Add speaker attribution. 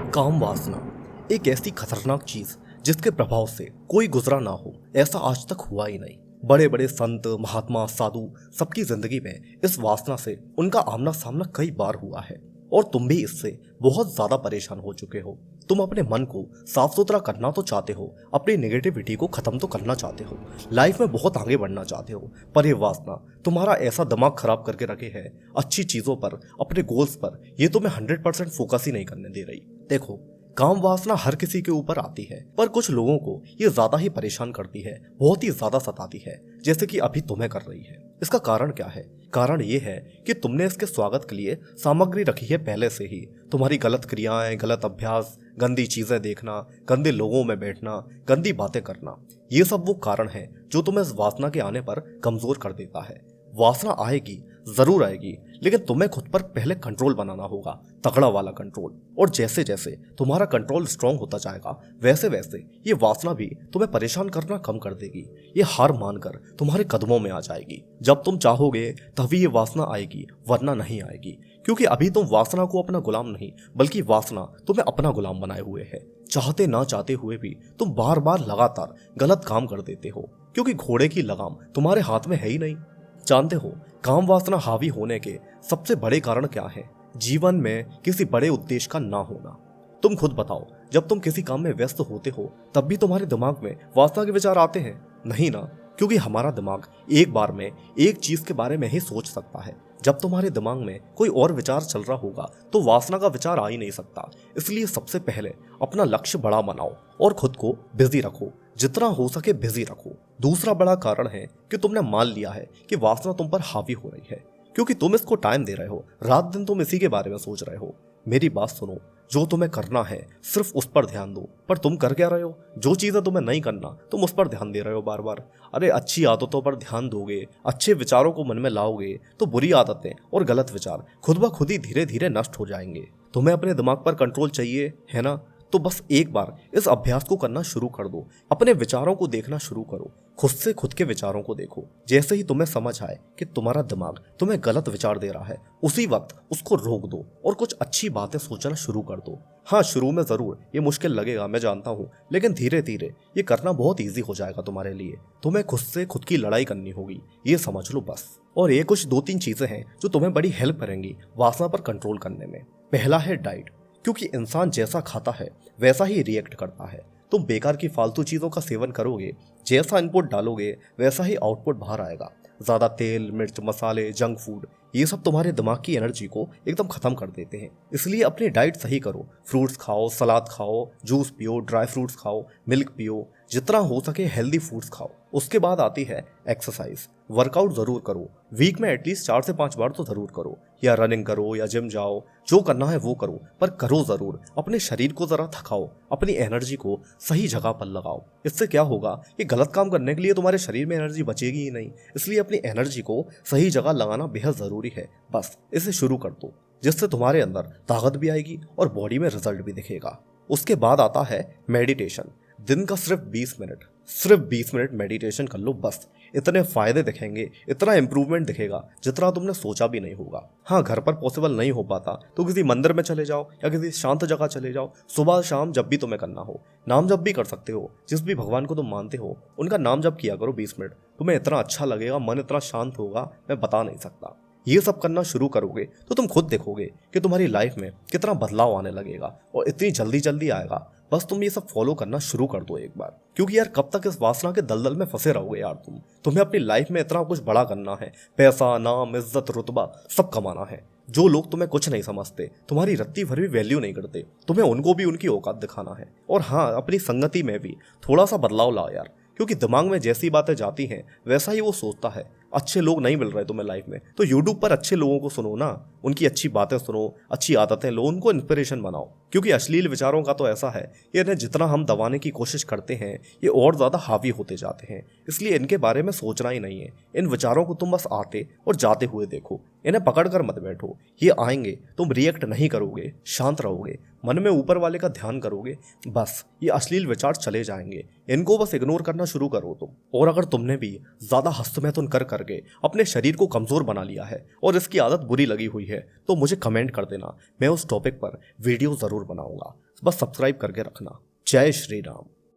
Speaker 1: काम वासना एक ऐसी खतरनाक चीज जिसके प्रभाव से कोई गुजरा ना हो, ऐसा आज तक हुआ ही नहीं। बड़े बड़े संत, महात्मा, साधु सबकी जिंदगी में इस वासना से उनका आमना सामना कई बार हुआ है और तुम भी इससे बहुत ज्यादा परेशान हो चुके हो। तुम अपने मन को साफ सुथरा करना तो चाहते हो, अपनी नेगेटिविटी को खत्म तो करना चाहते हो, लाइफ में बहुत आगे बढ़ना चाहते हो, पर यह वासना तुम्हारा ऐसा दिमाग खराब करके रखे है, अच्छी चीजों पर, अपने गोल्स पर ये तुम्हें 100% फोकस ही नहीं करने दे रही। देखो, काम वासना हर किसी के ऊपर आती है, पर कुछ लोगों को ये ज्यादा ही परेशान करती है, बहुत ही ज्यादा सताती है, जैसे कि अभी तुम्हें कर रही है। इसका कारण क्या है? कारण ये है कि तुमने इसके स्वागत के लिए सामग्री रखी है पहले से ही। तुम्हारी गलत क्रियाएं, गलत अभ्यास, गंदी चीजें देखना, गंदे लोगों में बैठना, गंदी बातें करना, ये सब वो कारण है जो तुम्हें इस वासना के आने पर कमजोर कर देता है। वासना आएगी, जरूर आएगी, लेकिन तुम्हें खुद पर पहले कंट्रोल बनाना होगा, तगड़ा वाला कंट्रोल। और जैसे जैसे तुम्हारा कंट्रोल स्ट्रांग होता जाएगा, वैसे वैसे ये वासना भी तुम्हें परेशान करना कम कर देगी। ये हार मानकर तुम्हारे कदमों में आ जाएगी। जब तुम चाहोगे तभी ये वासना आएगी, वरना नहीं आएगी। क्योंकि अभी तुम वासना को अपना गुलाम नहीं, बल्कि वासना तुम्हें अपना गुलाम बनाए हुए है। चाहते ना चाहते हुए भी तुम बार बार लगातार गलत काम कर देते हो, क्योंकि घोड़े की लगाम तुम्हारे हाथ में है ही नहीं। जानते हो, काम वासना हावी होने के सबसे बड़े कारण क्या है? जीवन में किसी बड़े उद्देश्य का ना होना। तुम खुद बताओ, जब तुम किसी काम में व्यस्त होते हो तब भी तुम्हारे दिमाग में वासना के विचार आते हैं? नहीं ना, क्योंकि हमारा दिमाग एक बार में एक चीज के बारे में ही सोच सकता है। जब तुम्हारे दिमाग में कोई और विचार चल रहा होगा तो वासना का विचार आ ही नहीं सकता। इसलिए सबसे पहले अपना लक्ष्य बड़ा बनाओ और खुद को बिजी रखो, जितना हो सके बिजी रखो। दूसरा बड़ा कारण है कि तुमने मान लिया है कि वासना तुम पर हावी हो रही है, क्योंकि तुम इसको टाइम दे रहे हो, रात दिन तुम इसी के बारे में सोच रहे हो। मेरी बात सुनो, जो तुम्हें करना है सिर्फ उस पर ध्यान दो। पर तुम कर क्या रहे हो? जो चीजें तुम्हें नहीं करना तुम उस पर ध्यान दे रहे हो बार बार। अरे अच्छी आदतों पर ध्यान दोगे, अच्छे विचारों को मन में लाओगे तो बुरी आदतें और गलत विचार खुद ब खुद ही धीरे धीरे नष्ट हो जाएंगे। तुम्हें अपने दिमाग पर कंट्रोल चाहिए है ना? तो बस एक बार इस अभ्यास को करना शुरू कर दो। अपने विचारों को देखना शुरू करो, खुद से खुद के विचारों को देखो। जैसे ही तुम्हें समझ आए कि तुम्हारा दिमाग तुम्हें गलत विचार दे रहा है, उसी वक्त उसको रोक दो और कुछ अच्छी बातें सोचना शुरू कर दो। हाँ, शुरू में जरूर ये मुश्किल लगेगा, मैं जानता हूँ, लेकिन धीरे धीरे ये करना बहुत ईजी हो जाएगा तुम्हारे लिए। तुम्हें खुद से खुद की लड़ाई करनी होगी, ये समझ लो बस। और ये कुछ 2-3 चीजें हैं जो तुम्हें बड़ी हेल्प करेंगी वासना पर कंट्रोल करने में। पहला है डाइट, क्योंकि इंसान जैसा खाता है वैसा ही रिएक्ट करता है। तुम बेकार की फालतू चीजों का सेवन करोगे, जैसा इनपुट डालोगे वैसा ही आउटपुट बाहर आएगा। ज्यादा तेल, मिर्च, मसाले, जंक फूड, ये सब तुम्हारे दिमाग की एनर्जी को एकदम खत्म कर देते हैं। इसलिए अपनी डाइट सही करो। फ्रूट्स खाओ, सलाद खाओ, जूस पियो, ड्राई फ्रूट्स खाओ, मिल्क पियो, जितना हो सके हेल्दी फूड्स खाओ। उसके बाद आती है एक्सरसाइज। वर्कआउट जरूर करो, वीक में एटलीस्ट 4 से 5 बार तो जरूर करो, या रनिंग करो या जिम जाओ, जो करना है वो करो, पर करो जरूर। अपने शरीर को जरा थकाओ, अपनी एनर्जी को सही जगह पर लगाओ। इससे क्या होगा कि गलत काम करने के लिए तुम्हारे शरीर में एनर्जी बचेगी ही नहीं। इसलिए अपनी एनर्जी को सही जगह लगाना बेहद जरूरी है। बस इसे शुरू कर दो, जिससे तुम्हारे अंदर ताकत भी आएगी और बॉडी में रिजल्ट भी दिखेगा। उसके बाद आता है मेडिटेशन। दिन का सिर्फ 20 मिनट मेडिटेशन कर लो बस। इतने फायदे दिखेंगे, इतना इंप्रूवमेंट दिखेगा जितना तुमने सोचा भी नहीं होगा। हाँ, घर पर पॉसिबल नहीं हो पाता तो किसी मंदिर में चले जाओ या किसी शांत जगह चले जाओ। सुबह शाम जब भी तुम्हें करना हो, नाम जप भी कर सकते हो। जिस भी भगवान को तुम मानते हो उनका नाम जप किया करो 20 मिनट। तुम्हें इतना अच्छा लगेगा, मन इतना शांत होगा, मैं बता नहीं सकता। ये सब करना शुरू करोगे तो तुम खुद देखोगे कि तुम्हारी लाइफ में कितना बदलाव आने लगेगा, और इतनी जल्दी जल्दी आएगा। बस तुम ये सब फॉलो करना शुरू कर दो एक बार, क्योंकि यार कब तक इस वासना के दलदल में फंसे रहोगे यार तुम्हें अपनी लाइफ में इतना कुछ बड़ा करना है। पैसा, नाम, इज्जत, रुतबा सब कमाना है। जो लोग तुम्हें कुछ नहीं समझते, तुम्हारी रत्ती भर भी वैल्यू नहीं करते, तुम्हें उनको भी उनकी औकात दिखाना है। और हाँ, अपनी संगति में भी थोड़ा सा बदलाव लाओ यार, क्योंकि दिमाग में जैसी बातें जाती हैं वैसा ही वो सोचता है। अच्छे लोग नहीं मिल रहे तुम्हें लाइफ में, तो यूट्यूब पर अच्छे लोगों को सुनो ना, उनकी अच्छी बातें सुनो, अच्छी आदतें लो, उनको इंस्पिरेशन बनाओ। क्योंकि अश्लील विचारों का तो ऐसा है कि इन्हें जितना हम दबाने की कोशिश करते हैं ये और ज़्यादा हावी होते जाते हैं। इसलिए इनके बारे में सोचना ही नहीं है। इन विचारों को तुम बस आते और जाते हुए देखो, इन्हें पकड़ कर मत बैठो। ये आएंगे, तुम रिएक्ट नहीं करोगे, शांत रहोगे, मन में ऊपर वाले का ध्यान करोगे, बस ये अश्लील विचार चले जाएंगे। इनको बस इग्नोर करना शुरू करो तुम। और अगर तुमने भी ज़्यादा हस्तमैथुन कर करके अपने शरीर को कमज़ोर बना लिया है और इसकी आदत बुरी लगी हुई है तो मुझे कमेंट कर देना, मैं उस टॉपिक पर वीडियो ज़रूर बनाऊंगा। बस सब्सक्राइब करके रखना। जय श्री राम।